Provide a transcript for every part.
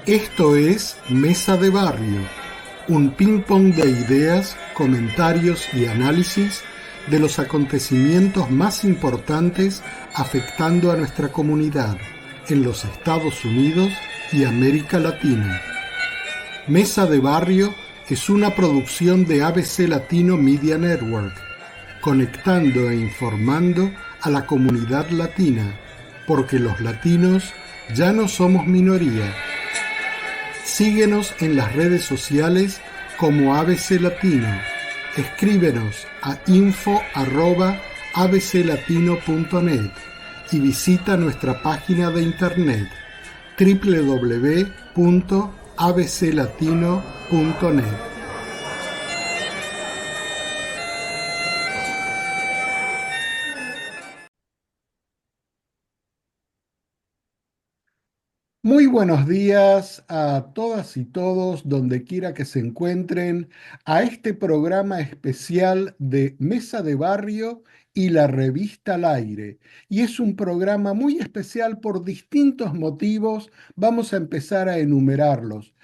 Esto es Mesa de Barrio, un ping-pong de ideas, comentarios y análisis de los acontecimientos más importantes afectando a nuestra comunidad en los Estados Unidos y América Latina. Mesa de Barrio es una producción de ABC Latino Media Network, conectando e informando a la comunidad latina, porque los latinos ya no somos minoría. Síguenos en las redes sociales como ABC Latino. Escríbenos a info@abclatino.net y visita nuestra página de internet www.abclatino.net. Muy buenos días a todas y todos, donde quiera que se encuentren, a este programa especial de Mesa de Barrio y la revista Al Aire. Y es un programa muy especial por distintos motivos. Vamos a empezar a enumerarlos.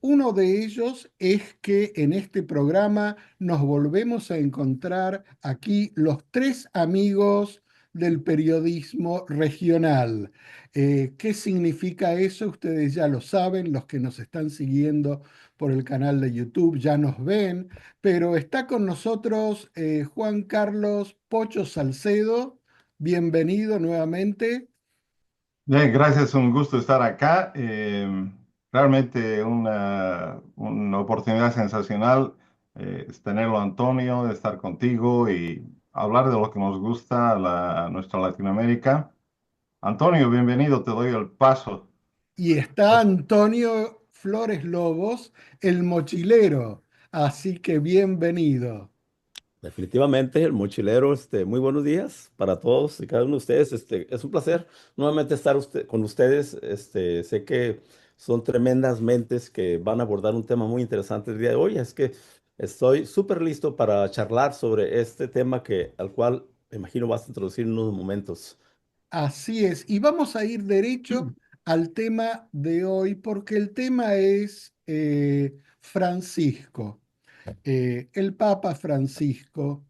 Uno de ellos es que en este programa nos volvemos a encontrar aquí los tres amigos del periodismo regional. ¿Qué significa eso? Ustedes ya lo saben, los que nos están siguiendo por el canal de YouTube ya nos ven, pero está con nosotros Juan Carlos Pocho Salcedo. Bienvenido nuevamente. Bien, gracias, un gusto estar acá. Realmente una oportunidad sensacional es tenerlo, Antonio, de estar contigo y hablar de lo que nos gusta, nuestra Latinoamérica. Antonio, bienvenido, te doy el paso. Y está Antonio Flores Lobos, el mochilero. Así que bienvenido. Definitivamente, el mochilero, muy buenos días para todos y cada uno de ustedes. Es un placer nuevamente estar con ustedes. Sé que son tremendas mentes que van a abordar un tema muy interesante el día de hoy. Es que estoy súper listo para charlar sobre este tema al cual me imagino vas a introducir en unos momentos. Así es, y vamos a ir derecho al tema de hoy, porque el tema es Francisco, el Papa Francisco,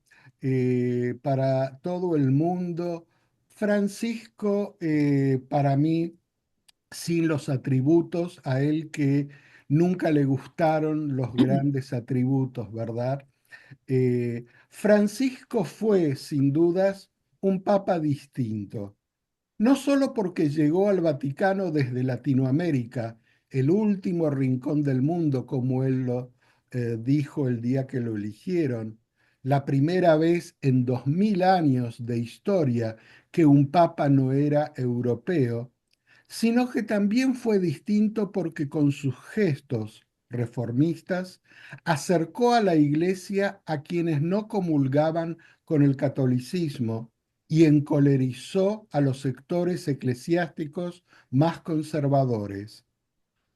para todo el mundo. Francisco, para mí, sin los atributos, a él que nunca le gustaron los grandes atributos, ¿verdad? Francisco fue, sin dudas, un papa distinto, no solo porque llegó al Vaticano desde Latinoamérica, el último rincón del mundo, como él lo dijo el día que lo eligieron, la primera vez en 2000 años de historia que un papa no era europeo, sino que también fue distinto porque con sus gestos reformistas acercó a la Iglesia a quienes no comulgaban con el catolicismo y encolerizó a los sectores eclesiásticos más conservadores.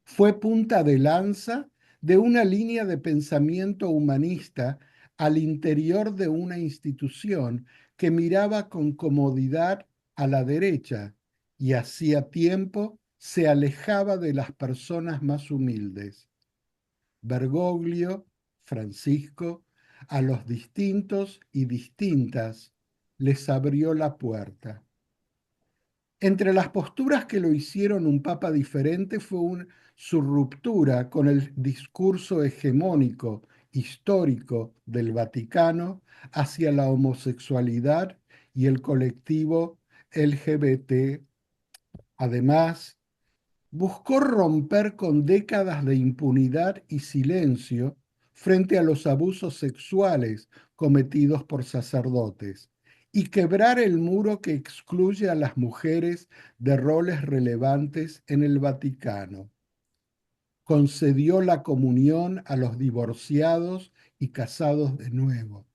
Fue punta de lanza de una línea de pensamiento humanista al interior de una institución que miraba con comodidad a la derecha y hacía tiempo se alejaba de las personas más humildes. Bergoglio, Francisco, a los distintos y distintas les abrió la puerta. Entre las posturas que lo hicieron un papa diferente fue su ruptura con el discurso hegemónico histórico del Vaticano hacia la homosexualidad y el colectivo LGBT. Además, buscó romper con décadas de impunidad y silencio frente a los abusos sexuales cometidos por sacerdotes y quebrar el muro que excluye a las mujeres de roles relevantes en el Vaticano. Concedió la comunión a los divorciados y casados de nuevo.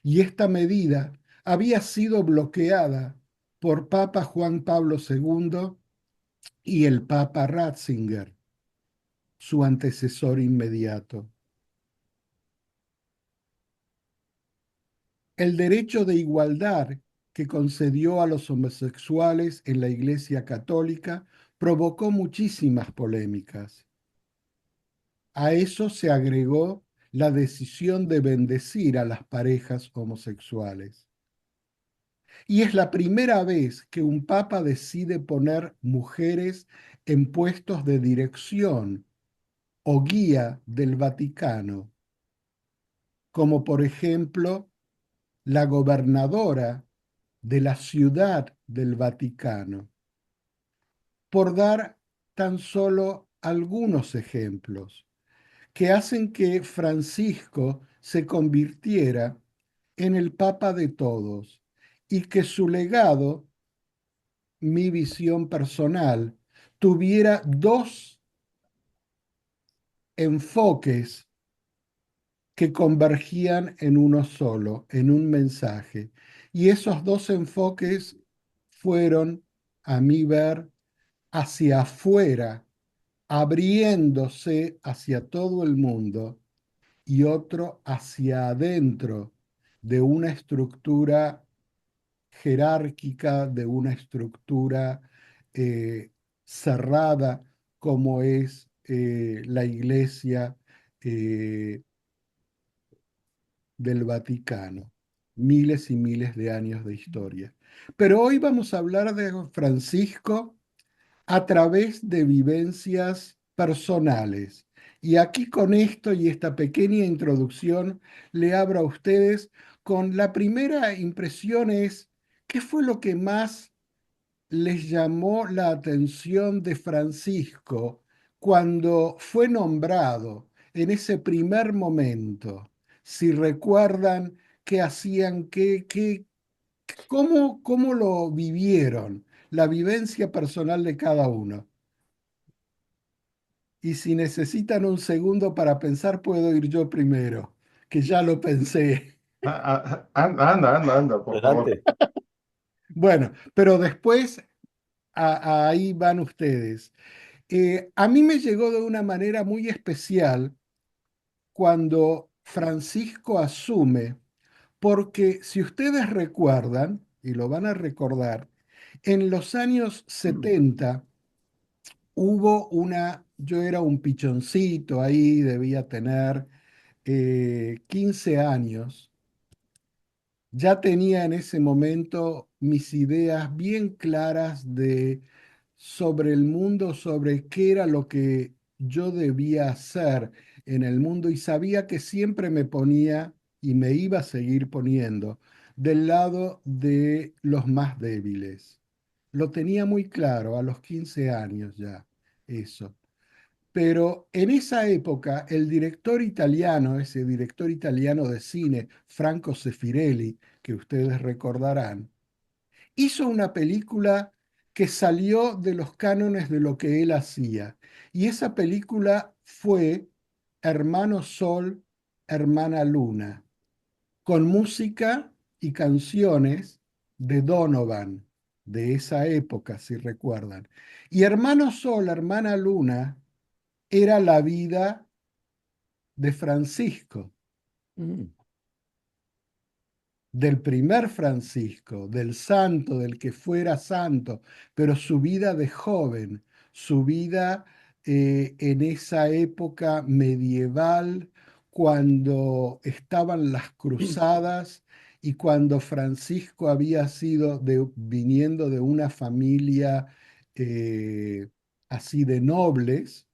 Y esta medida había sido bloqueada por Papa Juan Pablo II y el Papa Ratzinger, su antecesor inmediato. El derecho de igualdad que concedió a los homosexuales en la Iglesia Católica provocó muchísimas polémicas. A eso se agregó la decisión de bendecir a las parejas homosexuales. Y es la primera vez que un papa decide poner mujeres en puestos de dirección o guía del Vaticano, como por ejemplo la gobernadora de la ciudad del Vaticano, por dar tan solo algunos ejemplos que hacen que Francisco se convirtiera en el Papa de todos y que su legado, mi visión personal, tuviera dos enfoques que convergían en uno solo, en un mensaje. Y esos dos enfoques fueron, a mi ver, hacia afuera, abriéndose hacia todo el mundo, y otro hacia adentro de una estructura jerárquica, de una estructura eh, cerrada como es la Iglesia eh, del Vaticano. Miles y miles de años de historia. Pero hoy vamos a hablar de Francisco a través de vivencias personales. Y aquí con esto y esta pequeña introducción le abro a ustedes con la primera impresión es, ¿qué fue lo que más les llamó la atención de Francisco cuando fue nombrado en ese primer momento? Si recuerdan qué hacían, cómo lo vivieron, la vivencia personal de cada uno. Y si necesitan un segundo para pensar, puedo ir yo primero, que ya lo pensé. Anda, por favor. Adelante. Bueno, pero después ahí van ustedes. A mí me llegó de una manera muy especial cuando Francisco asume, porque si ustedes recuerdan, y lo van a recordar, en los años 70 hubo yo era un pichoncito ahí, debía tener 15 años, ya tenía en ese momento mis ideas bien claras sobre el mundo, sobre qué era lo que yo debía hacer en el mundo y sabía que siempre me ponía y me iba a seguir poniendo del lado de los más débiles. Lo tenía muy claro a los 15 años ya, eso. Pero en esa época, el director italiano, ese director italiano de cine, Franco Sefirelli, que ustedes recordarán, hizo una película que salió de los cánones de lo que él hacía. Y esa película fue Hermano Sol, Hermana Luna, con música y canciones de Donovan, de esa época, si recuerdan. Y Hermano Sol, Hermana Luna era la vida de Francisco, Mm. del primer Francisco, del santo, del que fuera santo, pero su vida de joven, su vida en esa época medieval, cuando estaban las cruzadas y cuando Francisco había sido viniendo de una familia así de nobles,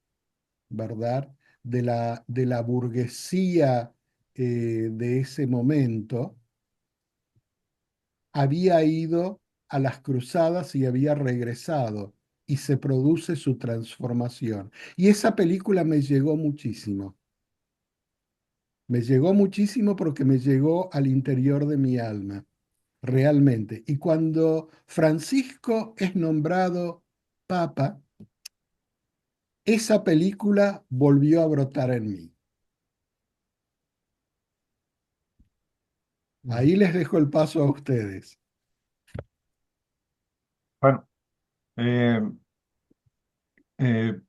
¿verdad? De la burguesía de ese momento, había ido a las cruzadas y había regresado y se produce su transformación. Y esa película me llegó muchísimo porque me llegó al interior de mi alma, realmente. Y cuando Francisco es nombrado papa, esa película volvió a brotar en mí. Ahí les dejo el paso a ustedes. Bueno, eh, eh,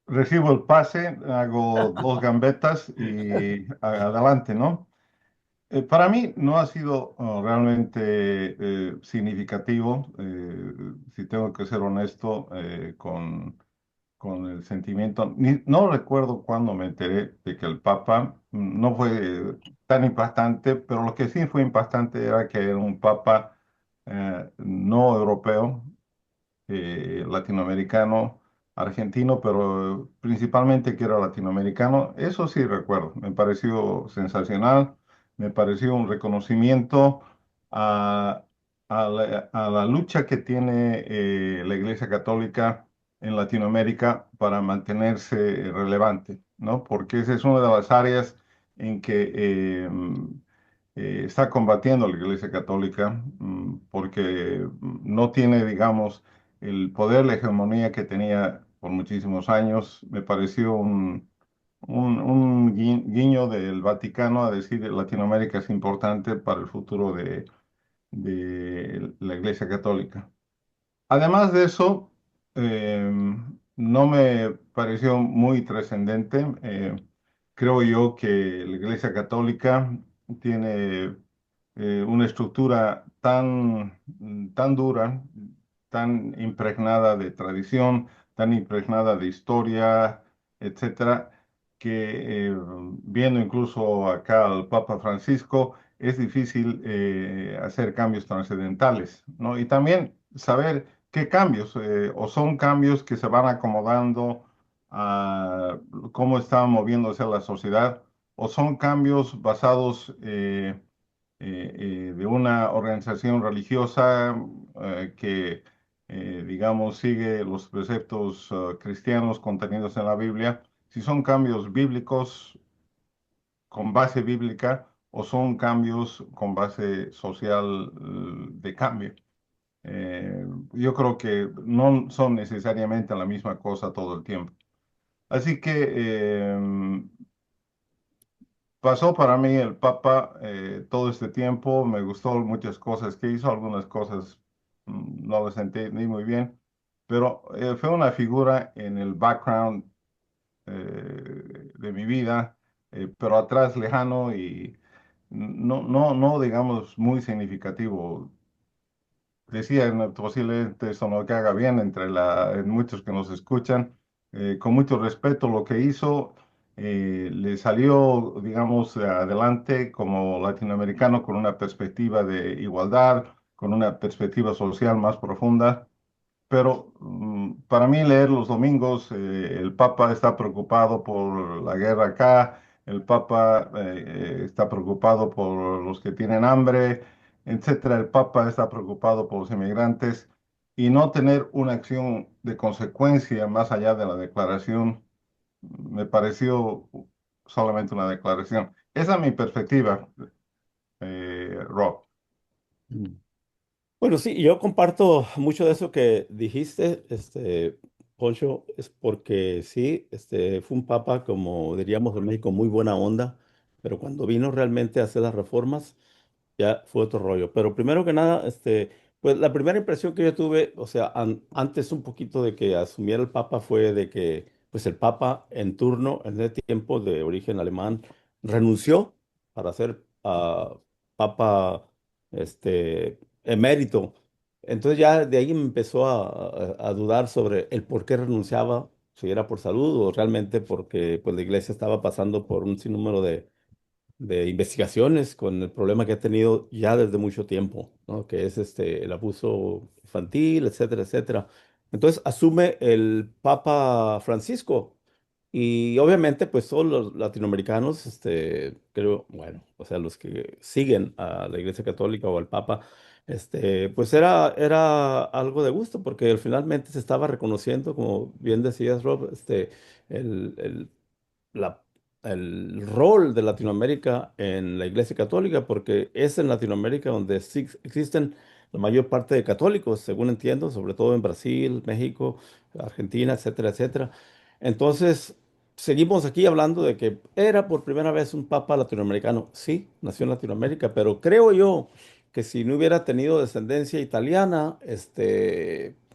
recibo el pase, hago dos gambetas y adelante, ¿no? Para mí no ha sido realmente significativo, si tengo que ser honesto, con el sentimiento. No recuerdo cuándo me enteré de que el Papa no fue tan impactante, pero lo que sí fue impactante era que era un Papa no europeo, latinoamericano, argentino, pero principalmente que era latinoamericano. Eso sí recuerdo, me pareció sensacional, me pareció un reconocimiento a, a la lucha que tiene la Iglesia Católica en Latinoamérica para mantenerse relevante, ¿no? Porque esa es una de las áreas en que está combatiendo la Iglesia Católica, porque no tiene, digamos, el poder, la hegemonía que tenía por muchísimos años. Me pareció un guiño del Vaticano a decir que Latinoamérica es importante para el futuro de la Iglesia Católica. Además de eso, no me pareció muy trascendente. Creo yo que la Iglesia Católica tiene una estructura tan dura, tan impregnada de tradición, tan impregnada de historia, etcétera, que viendo incluso acá al Papa Francisco, es difícil hacer cambios trascendentales, ¿no? Y también saber qué cambios, o son cambios que se van acomodando a cómo está moviéndose la sociedad, o son cambios basados de una organización religiosa que, digamos, sigue los preceptos cristianos contenidos en la Biblia, si son cambios bíblicos con base bíblica o son cambios con base social de cambio. Yo creo que no son necesariamente la misma cosa todo el tiempo. Así que pasó para mí el Papa todo este tiempo, me gustó muchas cosas que hizo, algunas cosas no las entendí muy bien, pero fue una figura en el background de mi vida, pero atrás lejano y no digamos muy significativo. Decía, "No, posiblemente eso no que haga bien entre muchos que nos escuchan, con mucho respeto lo que hizo, le salió, digamos, adelante como latinoamericano con una perspectiva de igualdad, con una perspectiva social más profunda. Pero para mí leer los domingos, el Papa está preocupado por la guerra acá, el Papa está preocupado por los que tienen hambre, etcétera. El Papa está preocupado por los inmigrantes y no tener una acción de consecuencia más allá de la declaración me pareció solamente una declaración. Esa es mi perspectiva, Rob. Mm. Bueno, sí, yo comparto mucho de eso que dijiste, Poncho, es porque sí, fue un papa, como diríamos en México, muy buena onda, pero cuando vino realmente a hacer las reformas, ya fue otro rollo. Pero primero que nada, pues la primera impresión que yo tuve, o sea, antes un poquito de que asumiera el Papa fue de que, pues el Papa en turno, en ese tiempo de origen alemán, renunció para ser Papa, emérito. Entonces ya de ahí me empezó a dudar sobre el por qué renunciaba, si era por salud o realmente porque pues la iglesia estaba pasando por un sinnúmero de investigaciones con el problema que ha tenido ya desde mucho tiempo, ¿no? Que es el abuso infantil, etcétera, etcétera. Entonces asume el Papa Francisco y obviamente pues todos los latinoamericanos, creo, bueno, o sea, los que siguen a la Iglesia Católica o al Papa, pues era algo de gusto porque finalmente se estaba reconociendo, como bien decías, Rob, el, el la- el rol de Latinoamérica en la Iglesia Católica, porque es en Latinoamérica donde sí existen la mayor parte de católicos, según entiendo, sobre todo en Brasil, México, Argentina, etcétera, etcétera. Entonces, seguimos aquí hablando de que era por primera vez un papa latinoamericano. Sí, nació en Latinoamérica, pero creo yo que si no hubiera tenido descendencia italiana,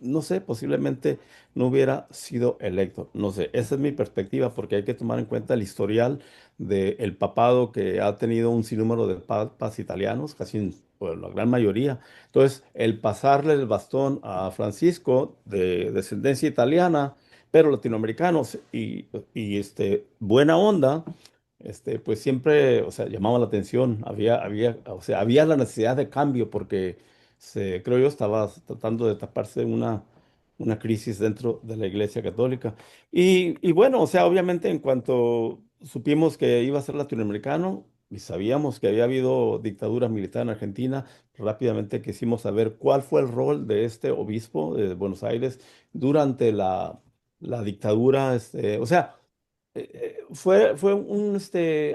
no sé, posiblemente no hubiera sido electo. No sé, esa es mi perspectiva porque hay que tomar en cuenta el historial del papado que ha tenido un sinnúmero de papas italianos, casi pues, la gran mayoría. Entonces, el pasarle el bastón a Francisco de descendencia italiana, pero latinoamericanos y buena onda, pues siempre, o sea, llamaba la atención. O sea, había la necesidad de cambio porque creo yo estaba tratando de taparse una crisis dentro de la Iglesia Católica. Y bueno, o sea, obviamente en cuanto supimos que iba a ser latinoamericano y sabíamos que había habido dictadura militar en Argentina, rápidamente quisimos saber cuál fue el rol de este obispo de Buenos Aires durante la dictadura, o sea, fue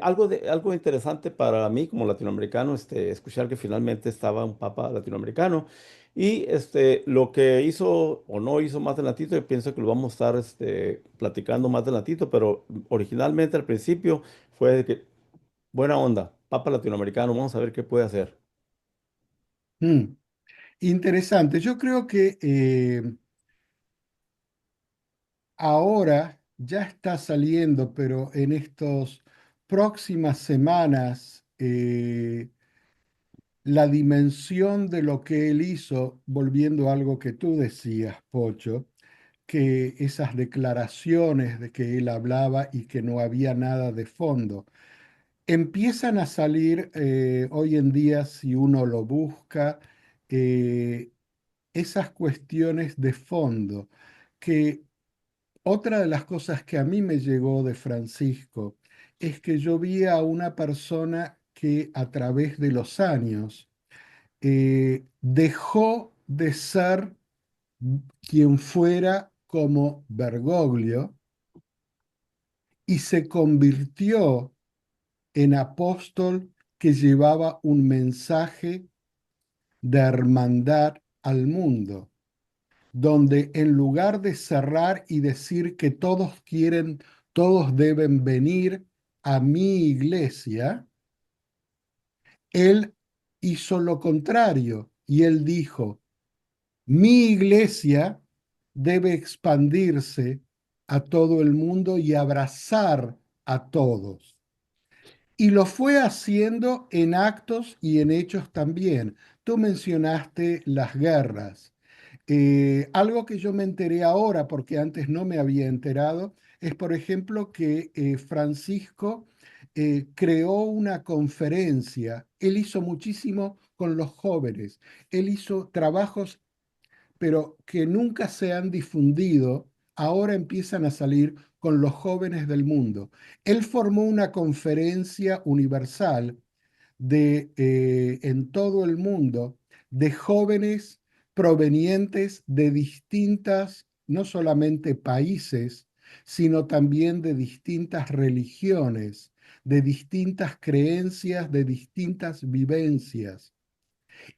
algo interesante para mí como latinoamericano, escuchar que finalmente estaba un papa latinoamericano. Y lo que hizo o no hizo más adelantito, yo pienso que lo vamos a estar platicando más adelantito, pero originalmente al principio fue de que, buena onda, papa latinoamericano, vamos a ver qué puede hacer. Mm, interesante. Yo creo que ahora ya está saliendo, pero en estas próximas semanas, la dimensión de lo que él hizo, volviendo a algo que tú decías, Pocho, que esas declaraciones de que él hablaba y que no había nada de fondo, empiezan a salir hoy en día, si uno lo busca, eh, esas cuestiones de fondo, que otra de las cosas que a mí me llegó de Francisco es que yo vi a una persona que a través de los años dejó de ser quien fuera como Bergoglio y se convirtió en apóstol que llevaba un mensaje de hermandad al mundo, donde en lugar de cerrar y decir que todos quieren, todos deben venir a mi iglesia, él hizo lo contrario y él dijo, mi iglesia debe expandirse a todo el mundo y abrazar a todos. Y lo fue haciendo en actos y en hechos también. Tú mencionaste las guerras. Algo que yo me enteré ahora, porque antes no me había enterado, es, por ejemplo, que Francisco creó una conferencia. Él hizo muchísimo con los jóvenes. Él hizo trabajos pero que nunca se han difundido, ahora empiezan a salir con los jóvenes del mundo. Él formó una conferencia universal en todo el mundo de jóvenes provenientes de distintas, no solamente países, sino también de distintas religiones, de distintas creencias, de distintas vivencias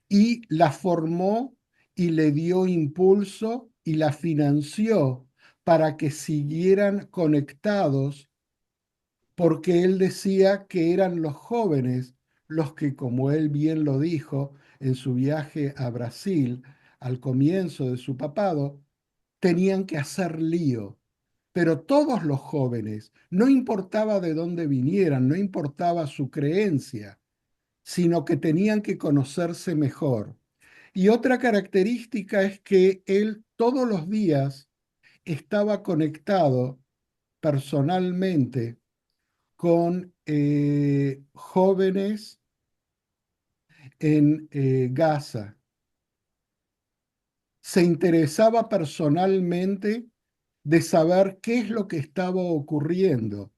y la formó y le dio impulso y la financió para que siguieran conectados, porque él decía que eran los jóvenes los que, como él bien lo dijo en su viaje a Brasil al comienzo de su papado, tenían que hacer lío. Pero todos los jóvenes, no importaba de dónde vinieran, no importaba su creencia, sino que tenían que conocerse mejor. Y otra característica es que él todos los días estaba conectado personalmente con jóvenes en Gaza. Se interesaba personalmente de saber qué es lo que estaba ocurriendo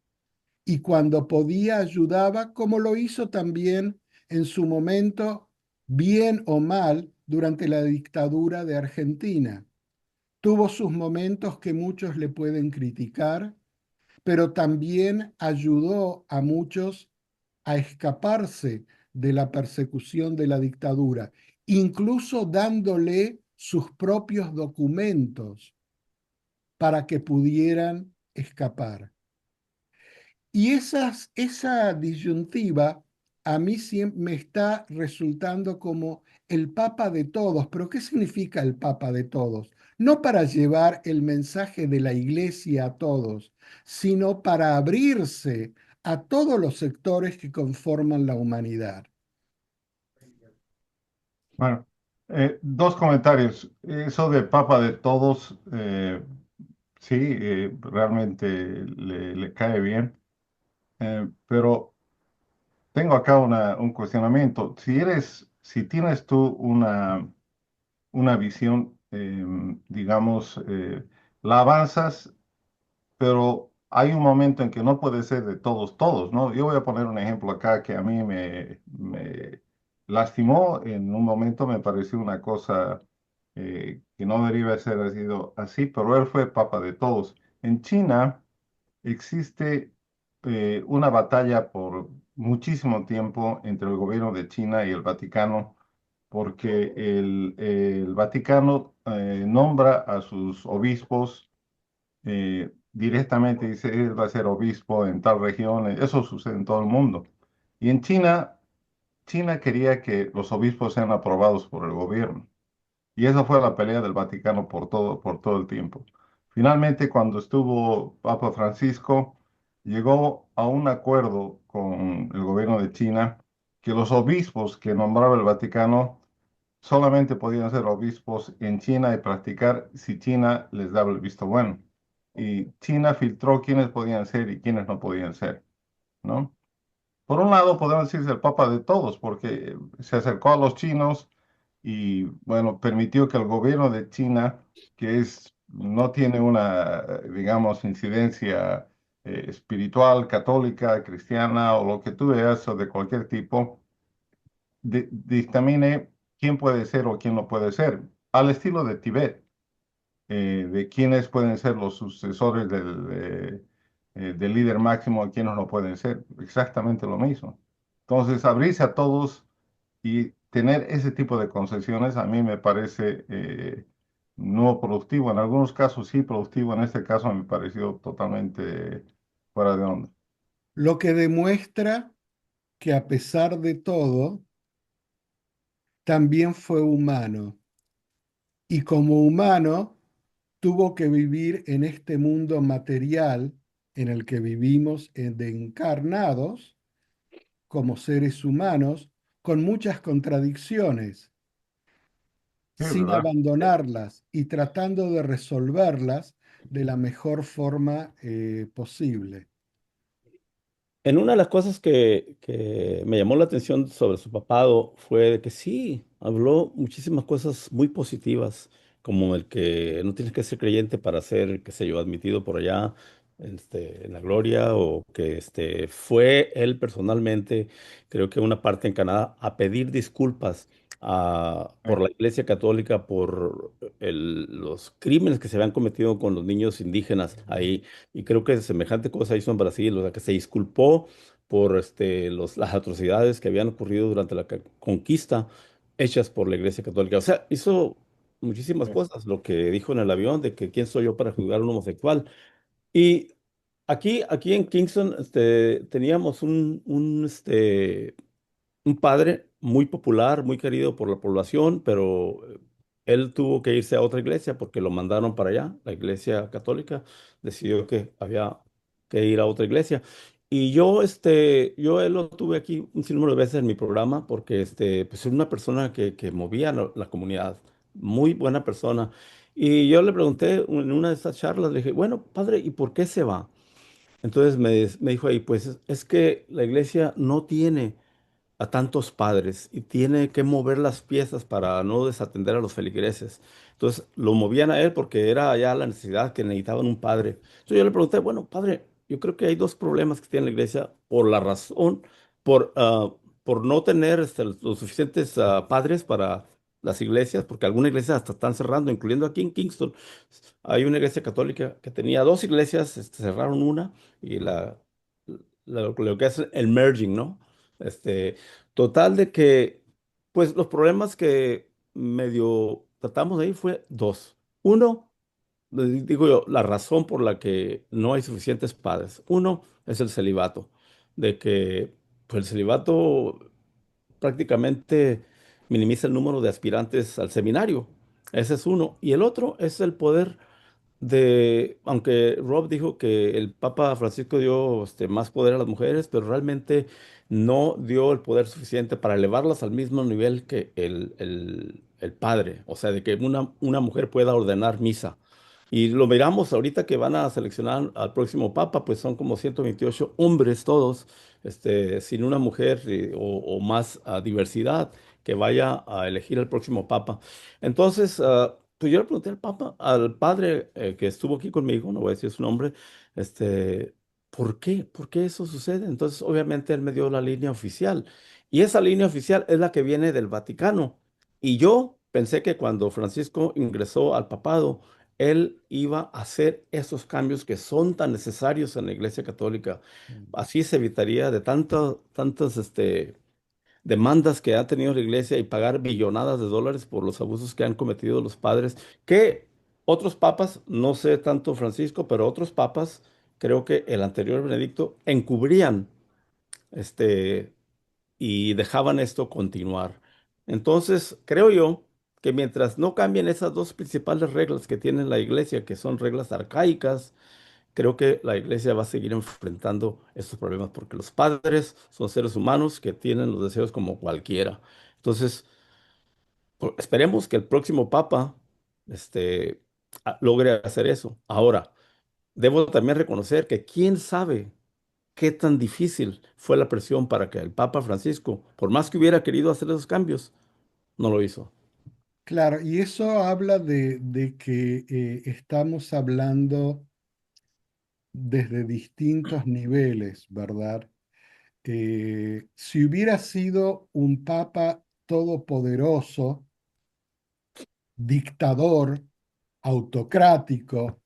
y cuando podía ayudaba, como lo hizo también en su momento, bien o mal, durante la dictadura de Argentina. Tuvo sus momentos que muchos le pueden criticar, pero también ayudó a muchos a escaparse de la persecución de la dictadura, incluso dándole sus propios documentos para que pudieran escapar. Y esa disyuntiva a mí siempre me está resultando como el Papa de todos. Pero ¿qué significa el Papa de todos? No para llevar el mensaje de la Iglesia a todos, sino para abrirse a todos los sectores que conforman la humanidad. Bueno, dos comentarios. Eso de Papa de todos, sí, realmente le cae bien. Pero tengo acá un cuestionamiento. Si tienes tú una visión, digamos, la avanzas, pero hay un momento en que no puede ser de todos, todos, ¿no? Yo voy a poner un ejemplo acá que a mí me lastimó en un momento, me pareció una cosa que no debería ser sido así, pero él fue papa de todos. En China existe una batalla por muchísimo tiempo entre el gobierno de China y el Vaticano, porque el Vaticano nombra a sus obispos directamente, dice, él va a ser obispo en tal región, eso sucede en todo el mundo. Y en China, China quería que los obispos sean aprobados por el gobierno. Y esa fue la pelea del Vaticano por todo el tiempo. Finalmente, cuando estuvo Papa Francisco, llegó a un acuerdo con el gobierno de China que los obispos que nombraba el Vaticano solamente podían ser obispos en China y practicar si China les daba el visto bueno. Y China filtró quiénes podían ser y quiénes no podían ser, ¿no? Por un lado, podemos decirse el papa de todos, porque se acercó a los chinos y, bueno, permitió que el gobierno de China, no tiene una, digamos, incidencia espiritual, católica, cristiana o lo que tú veas o de cualquier tipo, dictamine quién puede ser o quién no puede ser, al estilo de Tibet, de quiénes pueden ser los sucesores del líder máximo y quiénes no pueden ser, exactamente lo mismo. Entonces, abrirse a todos y tener ese tipo de concesiones a mí me parece no productivo, en algunos casos sí productivo, en este caso me pareció totalmente fuera de onda. Lo que demuestra que a pesar de todo, también fue humano. Y como humano, tuvo que vivir en este mundo material en el que vivimos de encarnados como seres humanos, con muchas contradicciones, Sí, sin ¿verdad? abandonarlas y tratando de resolverlas de la mejor forma posible. En una de las cosas que me llamó la atención sobre su papado fue de que sí, habló muchísimas cosas muy positivas, como el que no tienes que ser creyente para ser, qué sé yo, admitido por allá en la gloria, o que fue él personalmente, creo que una parte en Canadá, a pedir disculpas por la Iglesia Católica por los crímenes que se habían cometido con los niños indígenas ahí. Y creo que semejante cosa hizo en Brasil, o sea, que se disculpó por las atrocidades que habían ocurrido durante la conquista hechas por la Iglesia Católica. O sea, hizo muchísimas Sí. cosas. Lo que dijo en el avión de que quién soy yo para juzgar a un homosexual. Y aquí en Kingston teníamos un padre muy popular, muy querido por la población, pero él tuvo que irse a otra iglesia porque lo mandaron para allá. La iglesia católica decidió que había que ir a otra iglesia. Y yo él lo tuve aquí un sinnúmero de veces en mi programa porque pues es una persona que movía la comunidad, muy buena persona. Y yo le pregunté en una de esas charlas, le dije, bueno, padre, ¿y por qué se va? Entonces me dijo ahí, pues es que la iglesia no tiene a tantos padres y tiene que mover las piezas para no desatender a los feligreses. Entonces lo movían a él porque era ya la necesidad que necesitaban un padre. Entonces yo le pregunté, bueno, padre, yo creo que hay dos problemas que tiene la iglesia por la razón, por, ah, por no tener los suficientes padres para las iglesias, porque algunas iglesias hasta están cerrando, incluyendo aquí en Kingston. Hay una iglesia católica que tenía dos iglesias, cerraron una y lo que es el merging, ¿no? Este, Total de que, pues los problemas que medio tratamos ahí fue dos. Uno, digo yo, la razón por la que no hay suficientes padres. Uno es el celibato, de que Pues el celibato prácticamente minimiza el número de aspirantes al seminario. Ese es uno. Y el otro es el poder aunque Rob dijo que el Papa Francisco dio más poder a las mujeres, pero realmente no dio el poder suficiente para elevarlas al mismo nivel que el padre, o sea, de que una mujer pueda ordenar misa. Y lo miramos ahorita que van a seleccionar al próximo Papa, pues son como 128 hombres todos, sin una mujer o más diversidad que vaya a elegir al próximo Papa. Entonces, pues yo le pregunté al Papa, al padre que estuvo aquí conmigo, no voy a decir su nombre, este, ¿por qué? ¿Por qué eso sucede? Entonces, obviamente, él me dio la línea oficial. Y esa línea oficial es la que viene del Vaticano. Y yo pensé que cuando Francisco ingresó al papado, él iba a hacer esos cambios que son tan necesarios en la Iglesia Católica. Así se evitaría de tantas, demandas que ha tenido la iglesia y pagar billonadas de dólares por los abusos que han cometido los padres, que otros papas, no sé tanto Francisco, pero otros papas, creo que el anterior Benedicto, encubrían este, y dejaban esto continuar. Entonces, creo yo que mientras no cambien esas dos principales reglas que tiene la iglesia, que son reglas arcaicas, creo que la iglesia va a seguir enfrentando estos problemas porque los padres son seres humanos que tienen los deseos como cualquiera. Entonces, esperemos que el próximo papa logre hacer eso. Ahora, debo también reconocer que quién sabe qué tan difícil fue la presión para que el Papa Francisco, por más que hubiera querido hacer esos cambios, no lo hizo. Claro, y eso habla de que estamos hablando desde distintos niveles, ¿verdad? Si hubiera sido un papa todopoderoso, dictador, autocrático,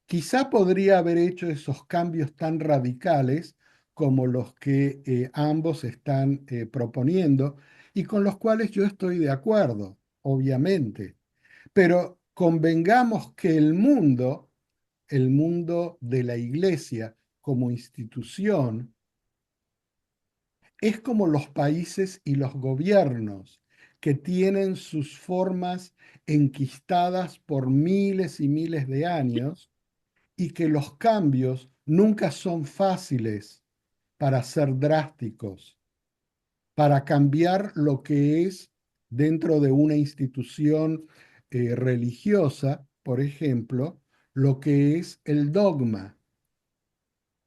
quizá podría haber hecho esos cambios tan radicales como los que ambos están proponiendo y con los cuales yo estoy de acuerdo, obviamente. Pero convengamos que el mundo de la iglesia como institución, es como los países y los gobiernos que tienen sus formas enquistadas por miles y miles de años y que los cambios nunca son fáciles para ser drásticos, para cambiar lo que es dentro de una institución religiosa, por ejemplo, lo que es el dogma.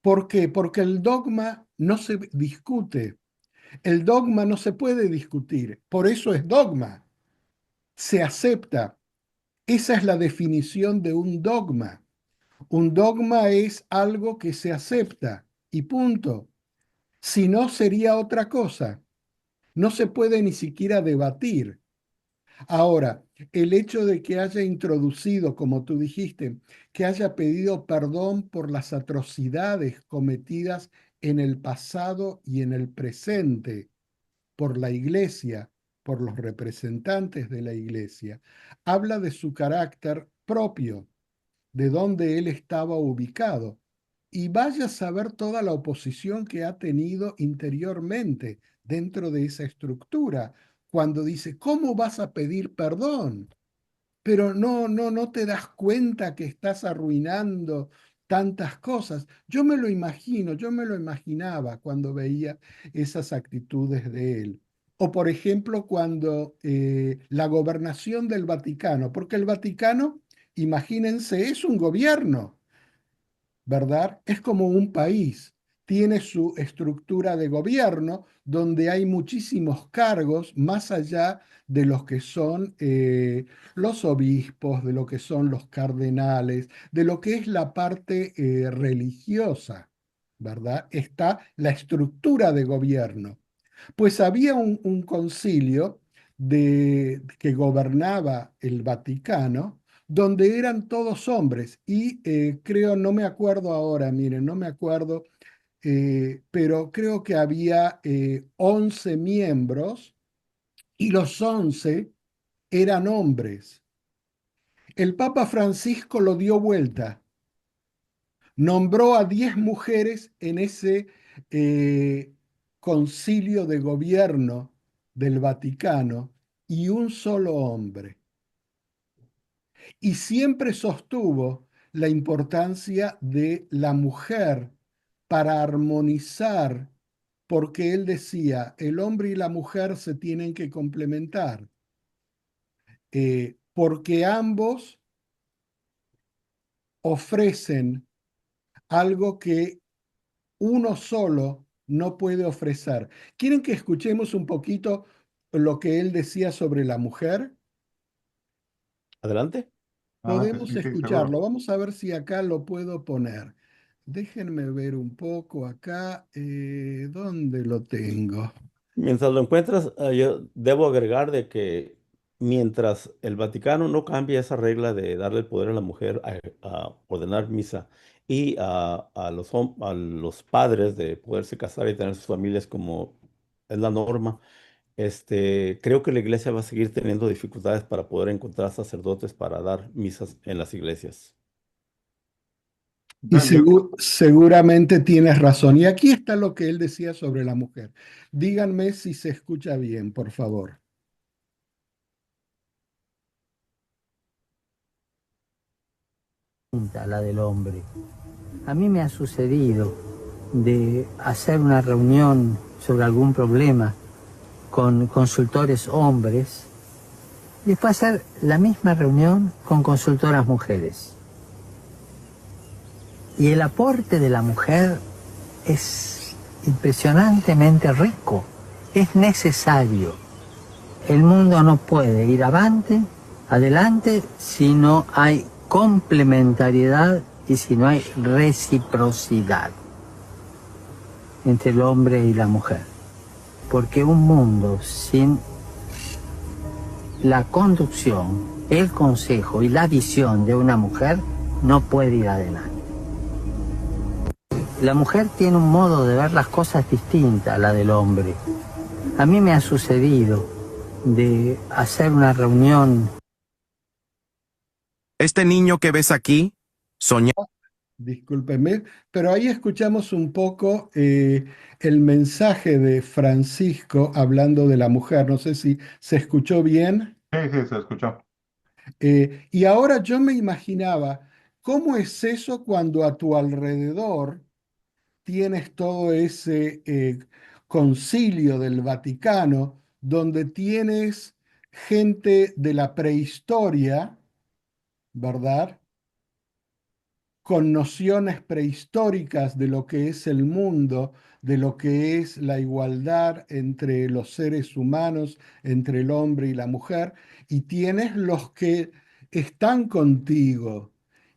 ¿Por qué? Porque el dogma no se discute, el dogma no se puede discutir, por eso es dogma, se acepta. Esa es la definición de un dogma. Un dogma es algo que se acepta y punto. Si no, sería otra cosa. No se puede ni siquiera debatir. Ahora, el hecho de que haya introducido, como tú dijiste, que haya pedido perdón por las atrocidades cometidas en el pasado y en el presente por la iglesia, por los representantes de la iglesia, habla de su carácter propio, de dónde él estaba ubicado. Y vaya a saber toda la oposición que ha tenido interiormente dentro de esa estructura, cuando dice, ¿cómo vas a pedir perdón? Pero no te das cuenta que estás arruinando tantas cosas. Yo me lo imagino, yo me lo imaginaba cuando veía esas actitudes de él. O por ejemplo, cuando la gobernación del Vaticano, porque el Vaticano, imagínense, es un gobierno. ¿Verdad? Es como un país. Tiene su estructura de gobierno donde hay muchísimos cargos más allá de los que son los obispos, de lo que son los cardenales, de lo que es la parte religiosa, ¿verdad? Está la estructura de gobierno. Pues había un concilio que gobernaba el Vaticano, donde eran todos hombres y creo, no me acuerdo ahora, miren, no me acuerdo, pero creo que había 11 miembros y los 11 eran hombres. El Papa Francisco lo dio vuelta, nombró a 10 mujeres en ese eh, concilio de gobierno del Vaticano y un solo hombre. Y siempre sostuvo la importancia de la mujer para armonizar, porque él decía, el hombre y la mujer se tienen que complementar, porque ambos ofrecen algo que uno solo no puede ofrecer. ¿Quieren que escuchemos un poquito lo que él decía sobre la mujer? Adelante. Adelante, Podemos sí, sí, seguro. escucharlo. Vamos a ver si acá lo puedo poner. Déjenme ver un poco acá. ¿Dónde lo tengo? Mientras lo encuentras, yo debo agregar de que mientras el Vaticano no cambie esa regla de darle el poder a la mujer a ordenar misa y a los padres de poderse casar y tener sus familias como es la norma, creo que la iglesia va a seguir teniendo dificultades para poder encontrar sacerdotes para dar misas en las iglesias. Y Yo, seguramente tienes razón. Y aquí está lo que él decía sobre la mujer. Díganme si se escucha bien, por favor. A la del hombre. A mí me ha sucedido de hacer una reunión sobre algún problema con consultores hombres y después hacer la misma reunión con consultoras mujeres. Y el aporte de la mujer es impresionantemente rico, es necesario. El mundo no puede ir adelante si no hay complementariedad y si no hay reciprocidad entre el hombre y la mujer. Porque un mundo sin la conducción, el consejo y la visión de una mujer no puede ir adelante. La mujer tiene un modo de ver las cosas distinta a la del hombre. A mí me ha sucedido de hacer una reunión. Este niño que ves aquí soñaba. Discúlpenme, pero ahí escuchamos un poco el mensaje de Francisco hablando de la mujer. No sé si se escuchó bien. sí, sí, se escuchó. Y ahora yo me imaginaba, ¿cómo es eso cuando a tu alrededor tienes todo ese concilio del Vaticano, donde tienes gente de la prehistoria, ¿verdad? Con nociones prehistóricas de lo que es el mundo, de lo que es la igualdad entre los seres humanos, entre el hombre y la mujer, y tienes los que están contigo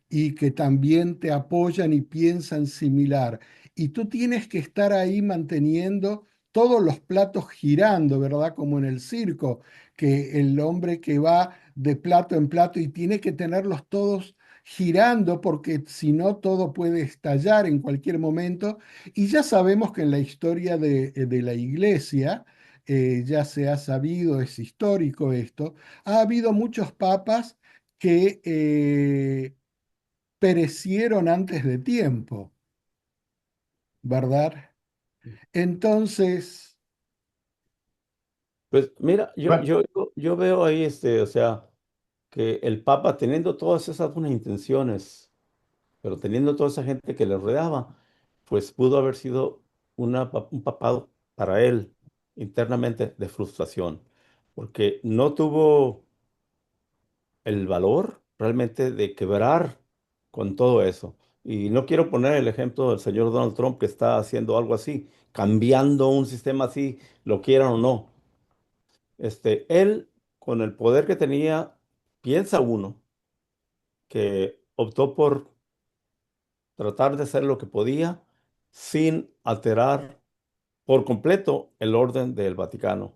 y que también te apoyan y piensan similar. Y tú tienes que estar ahí manteniendo todos los platos girando, ¿verdad? Como en el circo, que el hombre que va de plato en plato y tiene que tenerlos todos girando porque si no todo puede estallar en cualquier momento. Y ya sabemos que en la historia de la iglesia, ya se ha sabido, es histórico esto, ha habido muchos papas que perecieron antes de tiempo, ¿verdad? Entonces, Pues mira, Bueno, yo veo ahí, o sea, que el Papa teniendo todas esas buenas intenciones, pero teniendo toda esa gente que le rodeaba, pues pudo haber sido un papado para él internamente de frustración, porque no tuvo el valor realmente de quebrar con todo eso. Y no quiero poner el ejemplo del señor Donald Trump que está haciendo algo así, cambiando un sistema así, lo quieran o no. Él, con el poder que tenía, piensa uno que optó por tratar de hacer lo que podía sin alterar por completo el orden del Vaticano.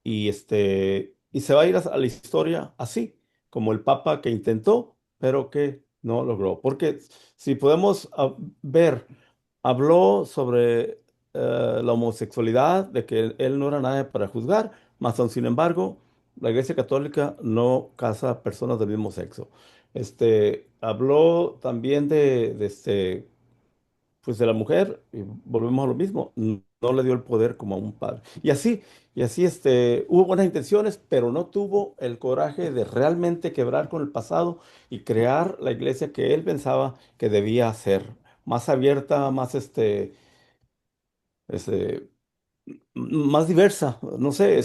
Y se va a ir a la historia así, como el Papa que intentó, pero que no logró. Porque si podemos ver, habló sobre la homosexualidad, de que él no era nadie para juzgar, mas aún sin embargo, la Iglesia Católica no casa personas del mismo sexo. Habló también pues de la mujer, y volvemos a lo mismo, no le dio el poder como a un padre. Y así, hubo buenas intenciones, pero no tuvo el coraje de realmente quebrar con el pasado y crear la iglesia que él pensaba que debía ser, más abierta, más este, más diversa, no sé,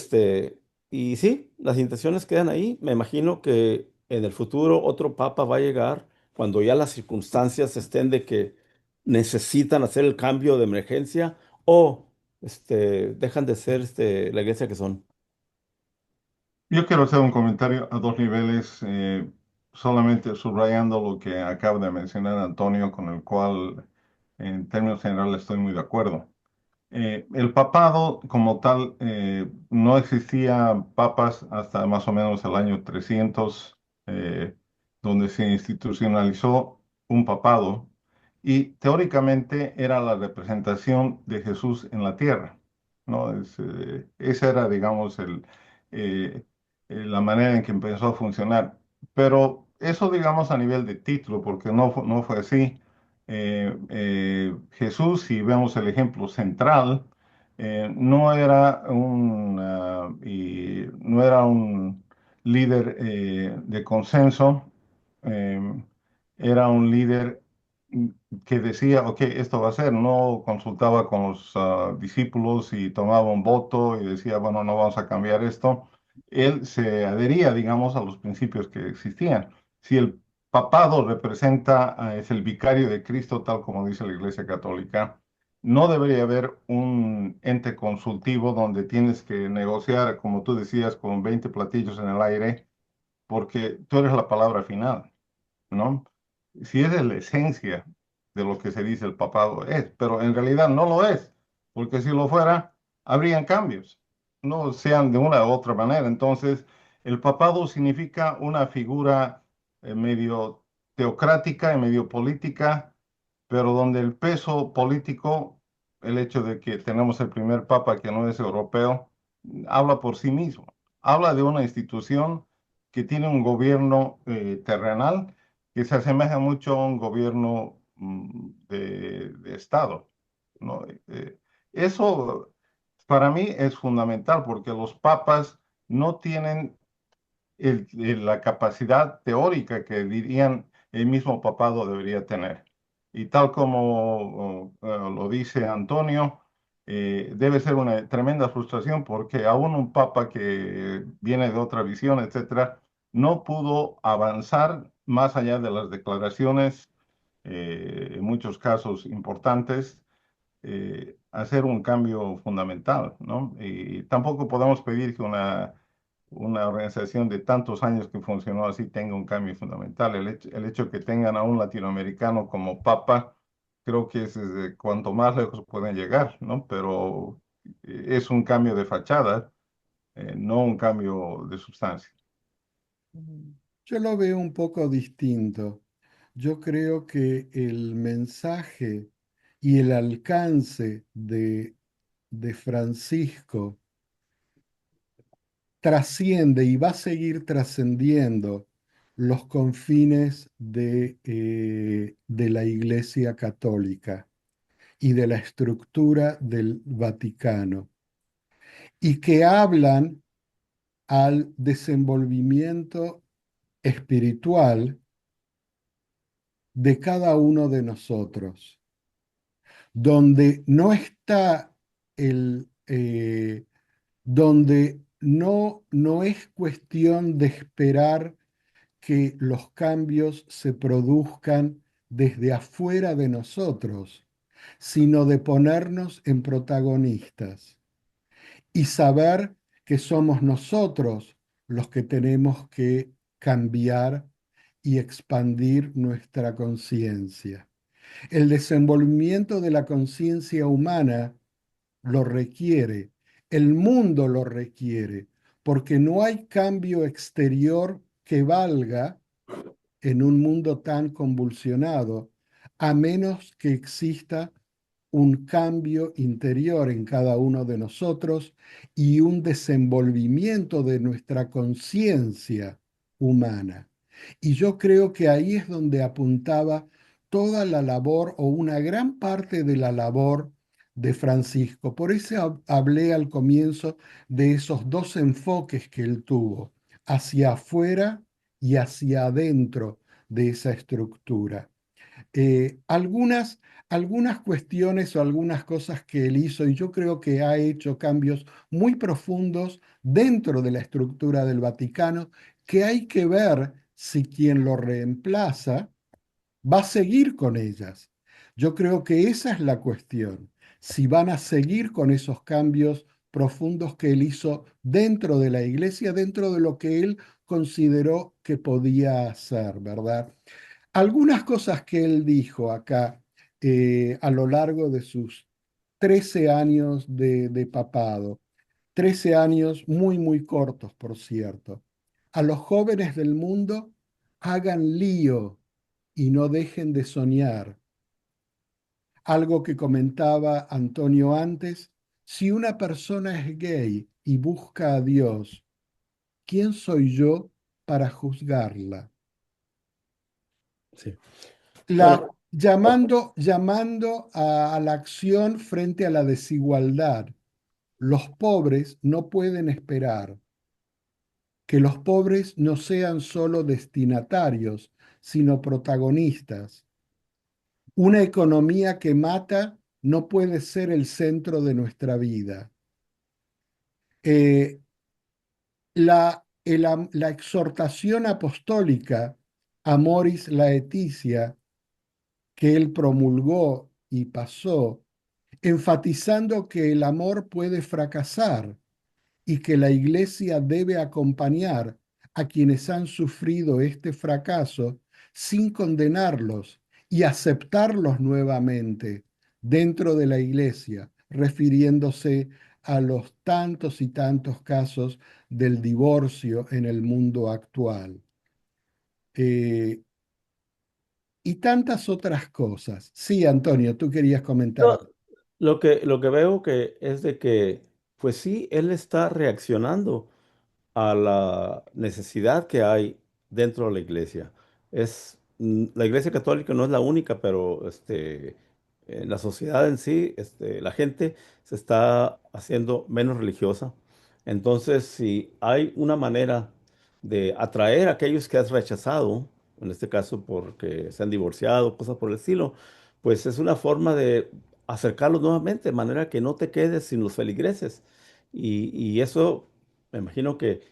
y sí, las intenciones quedan ahí. Me imagino que en el futuro otro papa va a llegar cuando ya las circunstancias estén de que necesitan hacer el cambio de emergencia o dejan de ser la iglesia que son. Yo quiero hacer un comentario a dos niveles, solamente subrayando lo que acaba de mencionar Antonio, con el cual en términos generales estoy muy de acuerdo. El papado como tal, no existía papas hasta más o menos el año 300, donde se institucionalizó un papado y teóricamente era la representación de Jesús en la tierra, ¿no? Esa era, digamos, eh, la manera en que empezó a funcionar. Pero eso, digamos, a nivel de título, porque no fue así. Jesús, si vemos el ejemplo central, no era un líder de consenso, eh, era un líder que decía, ok, esto va a ser, no consultaba con los discípulos y tomaba un voto y decía, bueno, no vamos a cambiar esto. Él se adhería, digamos, a los principios que existían. Si el papado representa, es el vicario de Cristo, tal como dice la Iglesia Católica, no debería haber un ente consultivo donde tienes que negociar, como tú decías, con 20 platillos en el aire, porque tú eres la palabra final, ¿no? Si esa es la esencia de lo que se dice el papado es, pero en realidad no lo es, porque si lo fuera, habrían cambios, no sean de una u otra manera. Entonces, el papado significa una figura medio teocrática y medio política, pero donde el peso político, el hecho de que tenemos el primer papa que no es europeo, habla por sí mismo. Habla de una institución que tiene un gobierno terrenal que se asemeja mucho a un gobierno de Estado, ¿no? Eso para mí es fundamental porque los papas no tienen la capacidad teórica que dirían el mismo papado debería tener. Y tal como lo dice Antonio, debe ser una tremenda frustración porque aún un papa que viene de otra visión, etcétera, no pudo avanzar más allá de las declaraciones, en muchos casos importantes, hacer un cambio fundamental, ¿no? Y tampoco podemos pedir que una organización de tantos años que funcionó así tenga un cambio fundamental. El hecho que tengan a un latinoamericano como papa, creo que es desde cuanto más lejos pueden llegar, ¿no? Pero es un cambio de fachada, no un cambio de sustancia. Yo lo veo un poco distinto. Yo creo que el mensaje y el alcance de Francisco trasciende y va a seguir trascendiendo los confines de la Iglesia Católica y de la estructura del Vaticano, y que hablan al desenvolvimiento espiritual de cada uno de nosotros, donde no está donde no es cuestión de esperar que los cambios se produzcan desde afuera de nosotros, sino de ponernos en protagonistas y saber que somos nosotros los que tenemos que cambiar y expandir nuestra conciencia. El desenvolvimiento de la conciencia humana lo requiere, el mundo lo requiere, porque no hay cambio exterior que valga en un mundo tan convulsionado, a menos que exista un cambio interior en cada uno de nosotros y un desenvolvimiento de nuestra conciencia humana. Y yo creo que ahí es donde apuntaba toda la labor o una gran parte de la labor de Francisco. Por eso hablé al comienzo de esos dos enfoques que él tuvo, hacia afuera y hacia adentro de esa estructura. Algunas, algunas cuestiones o algunas cosas que él hizo, y yo creo que ha hecho cambios muy profundos dentro de la estructura del Vaticano, que hay que ver si quien lo reemplaza va a seguir con ellas. Yo creo que esa es la cuestión, si van a seguir con esos cambios profundos que él hizo dentro de la iglesia, dentro de lo que él consideró que podía hacer, ¿verdad? Algunas cosas que él dijo acá a lo largo de sus 13 años de papado, 13 años muy, muy cortos, por cierto. A los jóvenes del mundo, hagan lío y no dejen de soñar. Algo que comentaba Antonio antes, si una persona es gay y busca a Dios, ¿quién soy yo para juzgarla? Sí. La, Bueno, llamando a la acción frente a la desigualdad. Los pobres no pueden esperar que los pobres no sean solo destinatarios, sino protagonistas. Una economía que mata no puede ser el centro de nuestra vida. Eh, la exhortación apostólica Amoris Laetitia que él promulgó y pasó, enfatizando que el amor puede fracasar y que la Iglesia debe acompañar a quienes han sufrido este fracaso sin condenarlos y aceptarlos nuevamente dentro de la Iglesia, refiriéndose a los tantos y tantos casos del divorcio en el mundo actual. Eh, y tantas otras cosas. Sí, Antonio, tú querías comentar yo algo. lo que veo que es de que, pues sí, él está reaccionando a la necesidad que hay dentro de la iglesia. La iglesia católica no es la única, pero en la sociedad en sí, la gente se está haciendo menos religiosa. Entonces, si hay una manera de atraer a aquellos que has rechazado, en este caso porque se han divorciado, cosas por el estilo, pues es una forma de acercarlos nuevamente, de manera que no te quedes sin los feligreses. Y eso me imagino que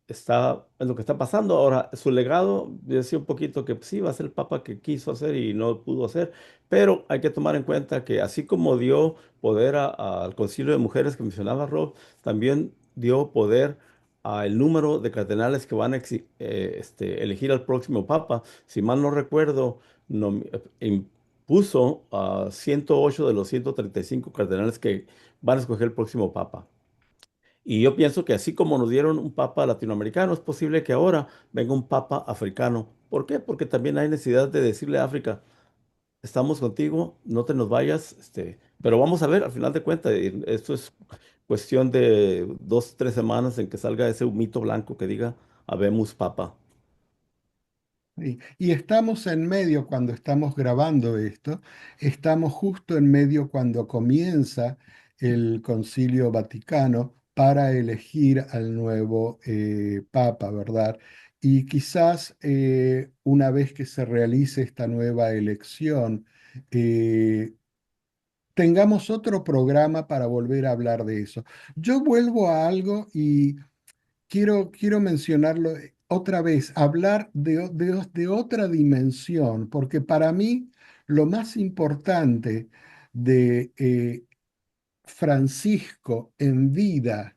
es lo que está pasando. Ahora, su legado, yo decía un poquito que sí, va a ser el papa que quiso hacer y no pudo hacer, pero hay que tomar en cuenta que así como dio poder al concilio de mujeres que mencionaba Rob, también dio poder al número de cardenales que van a elegir al próximo papa. Si mal no recuerdo, impuso a 108 de los 135 cardenales que van a escoger el próximo papa. Y yo pienso que así como nos dieron un papa latinoamericano, es posible que ahora venga un papa africano. ¿Por qué? Porque también hay necesidad de decirle a África, estamos contigo, no te nos vayas, pero vamos a ver, al final de cuentas, esto es cuestión de 2, 3 semanas en que salga ese humito blanco que diga, habemos papa. Y estamos en medio, cuando estamos grabando esto, estamos justo en medio cuando comienza el Concilio Vaticano para elegir al nuevo Papa, ¿verdad? Y quizás una vez que se realice esta nueva elección, eh, tengamos otro programa para volver a hablar de eso. Yo vuelvo a algo y quiero mencionarlo otra vez, hablar de otra dimensión, porque para mí lo más importante de Francisco en vida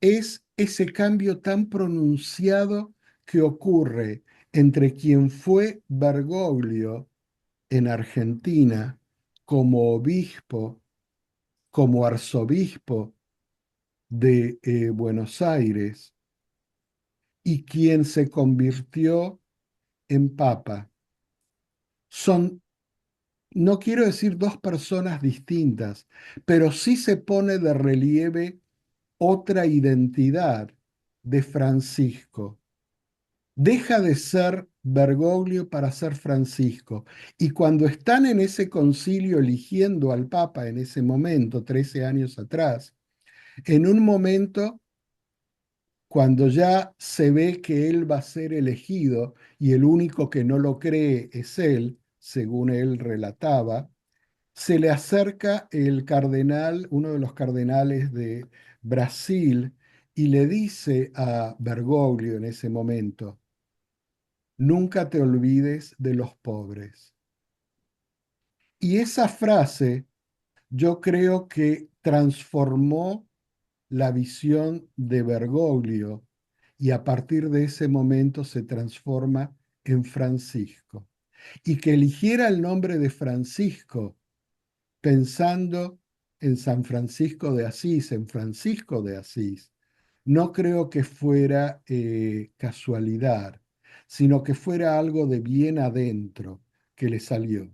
es ese cambio tan pronunciado que ocurre entre quien fue Bergoglio en Argentina como obispo, como arzobispo de Buenos Aires, y quien se convirtió en papa. Son, no quiero decir dos personas distintas, pero sí se pone de relieve otra identidad de Francisco. Deja de ser Bergoglio para ser Francisco. Y cuando están en ese concilio eligiendo al Papa en ese momento, 13 años atrás, en un momento cuando ya se ve que él va a ser elegido y el único que no lo cree es él, según él relataba, se le acerca el cardenal, uno de los cardenales de Brasil, y le dice a Bergoglio en ese momento, nunca te olvides de los pobres. Y esa frase yo creo que transformó la visión de Bergoglio y a partir de ese momento se transforma en Francisco. Y que eligiera el nombre de Francisco pensando en San Francisco de Asís, en Francisco de Asís, no creo que fuera casualidad, sino que fuera algo de bien adentro que le salió.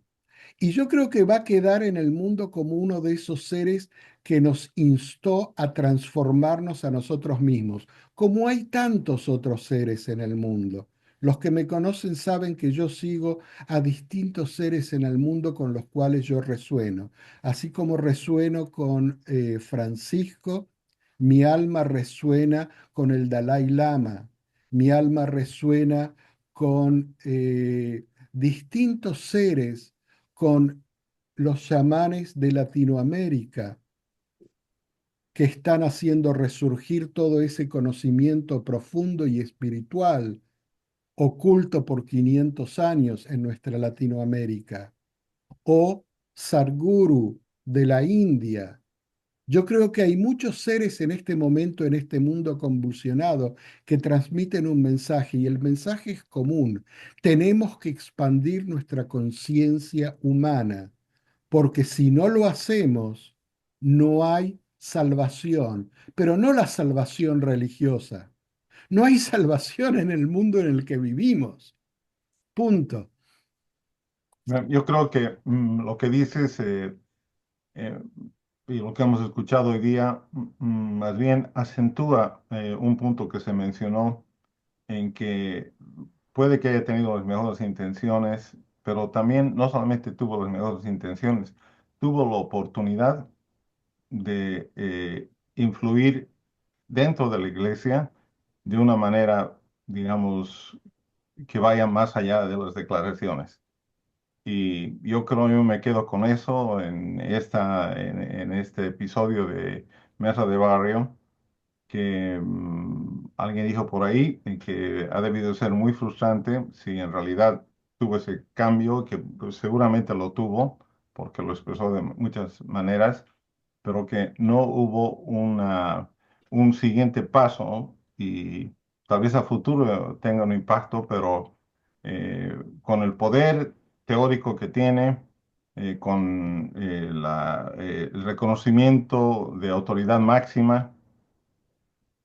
Y yo creo que va a quedar en el mundo como uno de esos seres que nos instó a transformarnos a nosotros mismos, como hay tantos otros seres en el mundo. Los que me conocen saben que yo sigo a distintos seres en el mundo con los cuales yo resueno. Así como resueno con Francisco, mi alma resuena con el Dalai Lama, mi alma resuena con distintos seres, con los chamanes de Latinoamérica que están haciendo resurgir todo ese conocimiento profundo y espiritual oculto por 500 años en nuestra Latinoamérica, o Sadhguru de la India. Yo creo que hay muchos seres en este momento, en este mundo convulsionado, que transmiten un mensaje y el mensaje es común. Tenemos que expandir nuestra conciencia humana porque si no lo hacemos, no hay salvación, pero no la salvación religiosa. No hay salvación en el mundo en el que vivimos. Punto. Yo creo que lo que dices eh, y lo que hemos escuchado hoy día, más bien acentúa un punto que se mencionó en que puede que haya tenido las mejores intenciones, pero también no solamente tuvo las mejores intenciones, tuvo la oportunidad de influir dentro de la iglesia de una manera, digamos, que vaya más allá de las declaraciones. Y yo creo yo me quedo con eso en este episodio de Mesa de Barrio que alguien dijo por ahí que ha debido ser muy frustrante si en realidad tuvo ese cambio, que pues, seguramente lo tuvo, porque lo expresó de muchas maneras, pero que no hubo un siguiente paso y tal vez a futuro tenga un impacto, pero con el poder teórico que tiene, con el reconocimiento de autoridad máxima,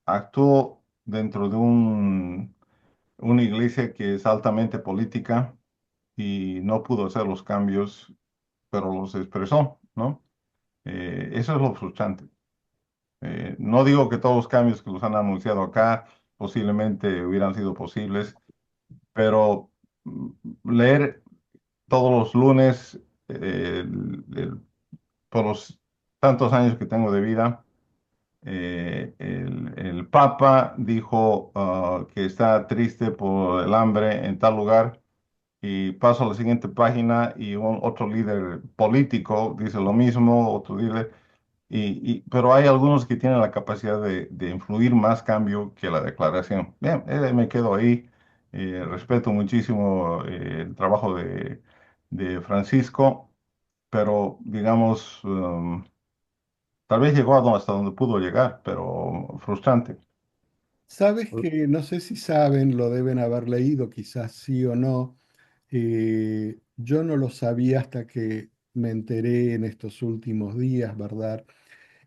actuó dentro de una iglesia que es altamente política y no pudo hacer los cambios, pero los expresó, ¿no? Eso es lo frustrante. No digo que todos los cambios que los han anunciado acá posiblemente hubieran sido posibles, pero leer todos los lunes por los tantos años que tengo de vida, el Papa dijo que está triste por el hambre en tal lugar y paso a la siguiente página y otro líder político dice lo mismo, otro líder, pero hay algunos que tienen la capacidad de influir más cambio que la declaración. Bien, me quedo ahí. Respeto muchísimo el trabajo de Francisco, pero digamos... tal vez llegó hasta donde pudo llegar, pero frustrante. Sabes que no sé si saben, lo deben haber leído, quizás sí o no. Yo no lo sabía hasta que me enteré en estos últimos días, ¿verdad?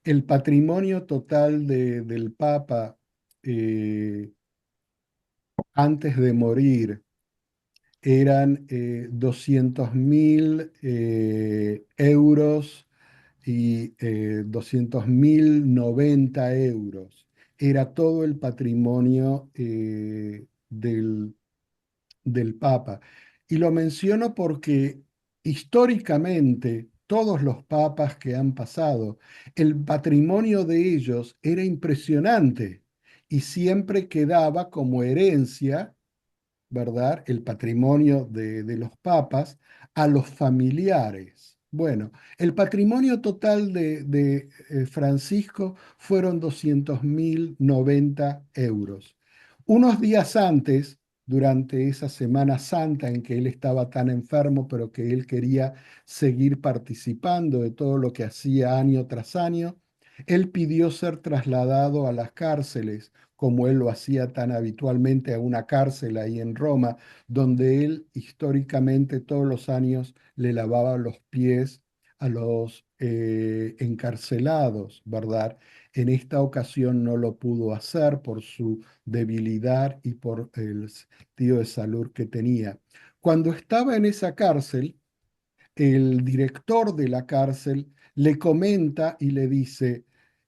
El patrimonio total del Papa eh, antes de morir eran 200.000 euros y 200.090 euros. Era todo el patrimonio del Papa. Y lo menciono porque históricamente todos los papas que han pasado, el patrimonio de ellos era impresionante y siempre quedaba como herencia, ¿verdad? El patrimonio de los papas a los familiares. Bueno, el patrimonio total de Francisco fueron 200.090 euros. Unos días antes, durante esa Semana Santa en que él estaba tan enfermo, pero que él quería seguir participando de todo lo que hacía año tras año, él pidió ser trasladado a las cárceles como él lo hacía tan habitualmente, a una cárcel ahí en Roma, donde él históricamente todos los años le lavaba los pies a los encarcelados, ¿verdad? En esta ocasión no lo pudo hacer por su debilidad y por el sentido de salud que tenía. Cuando estaba en esa cárcel, el director de la cárcel le comenta y le dice,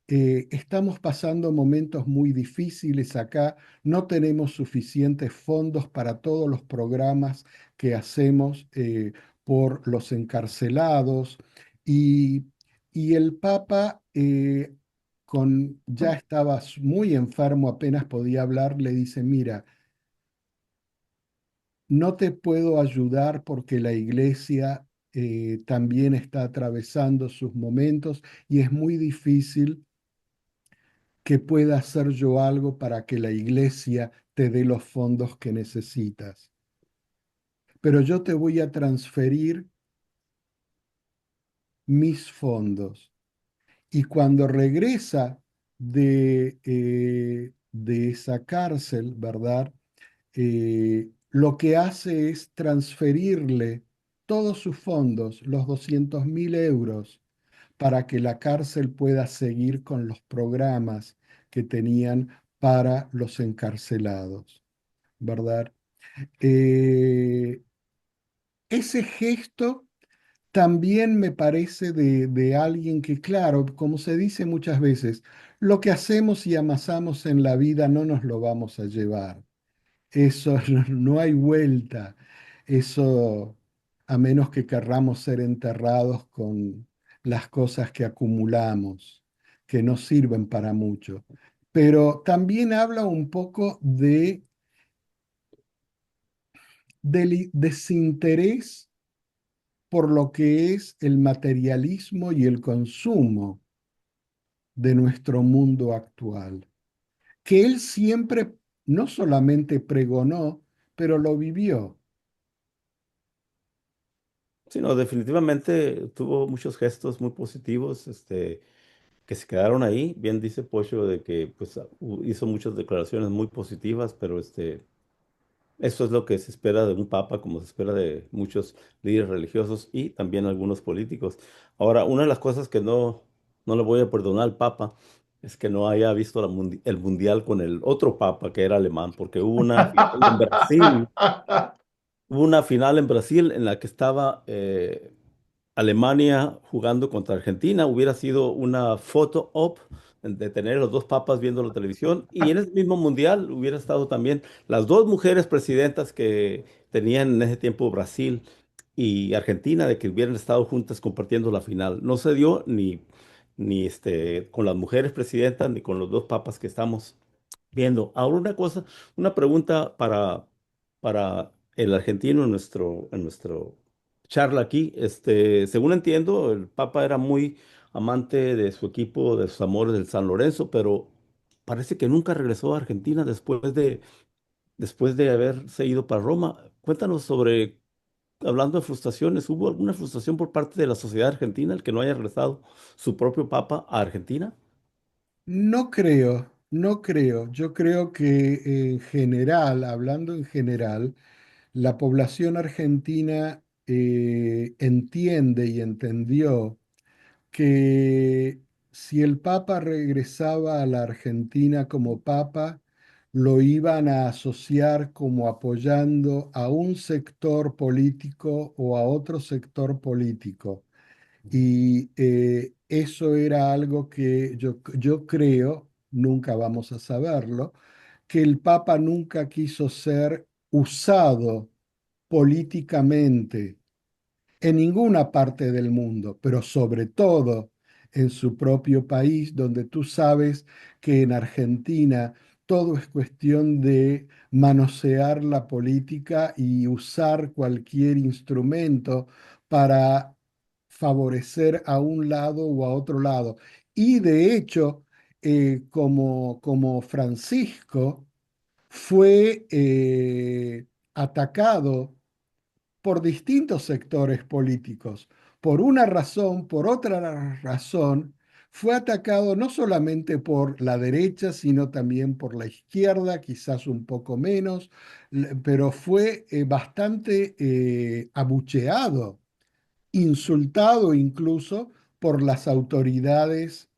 estamos pasando momentos muy difíciles acá, no tenemos suficientes fondos para todos los programas que hacemos por los encarcelados y, y el Papa, ya estaba muy enfermo, apenas podía hablar, le dice, mira, no te puedo ayudar porque la iglesia también está atravesando sus momentos y es muy difícil que pueda hacer yo algo para que la iglesia te dé los fondos que necesitas. Pero yo te voy a transferir mis fondos. Y cuando regresa de esa cárcel, ¿verdad? Lo que hace es transferirle todos sus fondos, los 200.000 euros, para que la cárcel pueda seguir con los programas que tenían para los encarcelados, ¿verdad? Eh, Ese gesto también me parece de alguien que, claro, como se dice muchas veces, lo que hacemos y amasamos en la vida no nos lo vamos a llevar. Eso no hay vuelta. Eso, a menos que querramos ser enterrados con las cosas que acumulamos, que no sirven para mucho. Pero también habla un poco del desinterés por lo que es el materialismo y el consumo de nuestro mundo actual, que él siempre no solamente pregonó, pero lo vivió. Sí, no, definitivamente tuvo muchos gestos muy positivos, que se quedaron ahí. Bien dice Pocho de que pues hizo muchas declaraciones muy positivas, pero eso es lo que se espera de un papa, como se espera de muchos líderes religiosos y también algunos políticos. Ahora, una de las cosas que no le voy a perdonar al papa es que no haya visto el mundial con el otro papa que era alemán, porque hubo una final en Brasil. Hubo una final en Brasil en la que estaba Alemania jugando contra Argentina. Hubiera sido una photo op de tener a los dos papas viendo la televisión. Y en ese mismo mundial hubiera estado también las dos mujeres presidentas que tenían en ese tiempo Brasil y Argentina, de que hubieran estado juntas compartiendo la final. No se dio ni con las mujeres presidentas ni con los dos papas que estamos viendo. Ahora una cosa, una pregunta para el argentino en nuestro charla aquí. Según entiendo, el Papa era muy amante de su equipo, de sus amores del San Lorenzo, pero parece que nunca regresó a Argentina después de haberse ido para Roma. Cuéntanos sobre, hablando de frustraciones, ¿hubo alguna frustración por parte de la sociedad argentina el que no haya regresado su propio Papa a Argentina? No creo, no creo. Yo creo que en general, hablando en general, la población argentina entiende y entendió que si el Papa regresaba a la Argentina como Papa, lo iban a asociar como apoyando a un sector político o a otro sector político. Y eso era algo que yo creo, nunca vamos a saberlo, que el Papa nunca quiso ser usado políticamente en ninguna parte del mundo, pero sobre todo en su propio país, donde tú sabes que en Argentina todo es cuestión de manosear la política y usar cualquier instrumento para favorecer a un lado o a otro lado. Y de hecho, como Francisco fue atacado por distintos sectores políticos. Por una razón, por otra razón, fue atacado no solamente por la derecha, sino también por la izquierda, quizás un poco menos, pero fue bastante abucheado, insultado incluso por las autoridades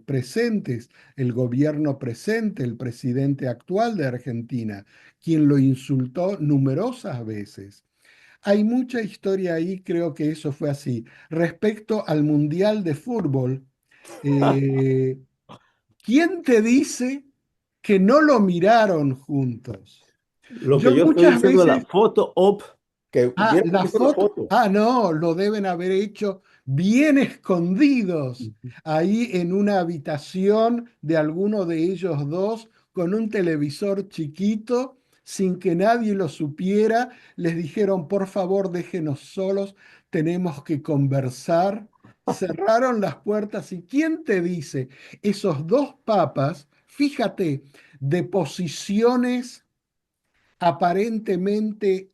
presentes, el gobierno presente, el presidente actual de Argentina, quien lo insultó numerosas veces. Hay mucha historia ahí, creo que eso fue así. Respecto al Mundial de Fútbol, eh, ¿quién te dice que no lo miraron juntos? Lo Yo que yo estoy muchas diciendo, la veces foto op, que Ah, hubiera la visto la foto. foto. Ah, no, lo deben haber hecho bien escondidos ahí en una habitación de alguno de ellos dos con un televisor chiquito sin que nadie lo supiera. Les dijeron, por favor, déjenos solos, tenemos que conversar. Cerraron las puertas y ¿quién te dice? Esos dos papas, fíjate, de posiciones aparentemente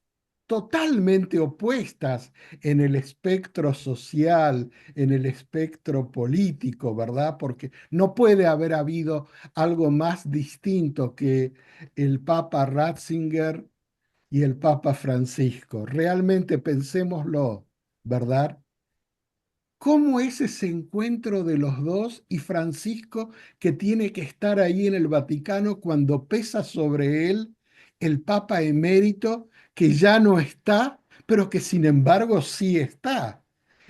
totalmente opuestas en el espectro social, en el espectro político, ¿verdad? Porque no puede haber habido algo más distinto que el Papa Ratzinger y el Papa Francisco. Realmente pensémoslo, ¿verdad? ¿Cómo es ese encuentro de los dos y Francisco que tiene que estar ahí en el Vaticano cuando pesa sobre él el Papa emérito que ya no está, pero que sin embargo sí está?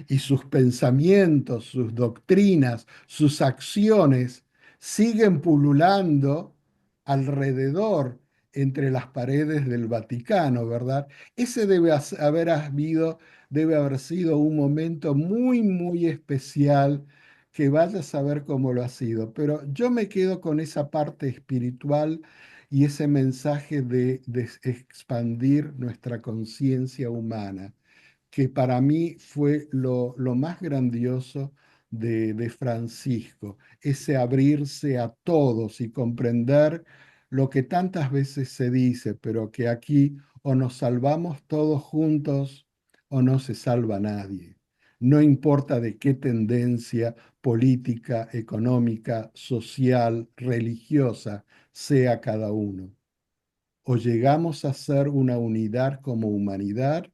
Y sus pensamientos, sus doctrinas, sus acciones siguen pululando alrededor entre las paredes del Vaticano, ¿verdad? Ese debe haber sido un momento muy, muy especial que vaya a saber cómo lo ha sido. Pero yo me quedo con esa parte espiritual y ese mensaje de expandir nuestra conciencia humana, que para mí fue lo más grandioso de Francisco, ese abrirse a todos y comprender lo que tantas veces se dice, pero que aquí o nos salvamos todos juntos o no se salva nadie. No importa de qué tendencia política, económica, social, religiosa sea cada uno. O llegamos a ser una unidad como humanidad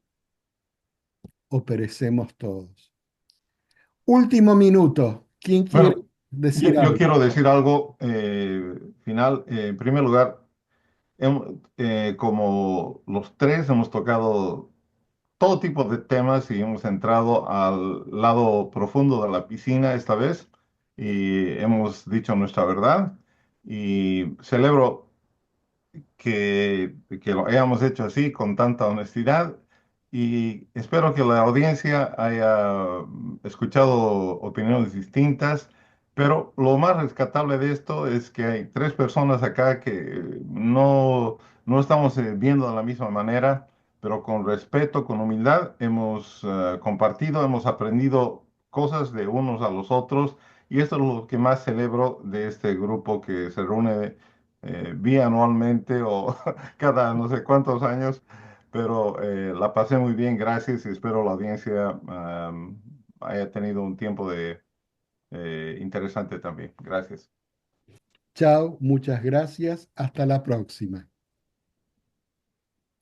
o perecemos todos. Último minuto. ¿Quién quiere Bueno, decir yo algo? quiero decir algo final. En primer lugar, como los tres hemos tocado todo tipo de temas y hemos entrado al lado profundo de la piscina esta vez y hemos dicho nuestra verdad y celebro que lo hayamos hecho así, con tanta honestidad, y espero que la audiencia haya escuchado opiniones distintas, pero lo más rescatable de esto es que hay tres personas acá que no estamos viendo de la misma manera, pero con respeto, con humildad, hemos compartido, hemos aprendido cosas de unos a los otros. Y esto es lo que más celebro de este grupo que se reúne bianualmente o cada no sé cuántos años, pero la pasé muy bien, gracias y espero la audiencia haya tenido un tiempo interesante también. Gracias. Chao, muchas gracias. Hasta la próxima.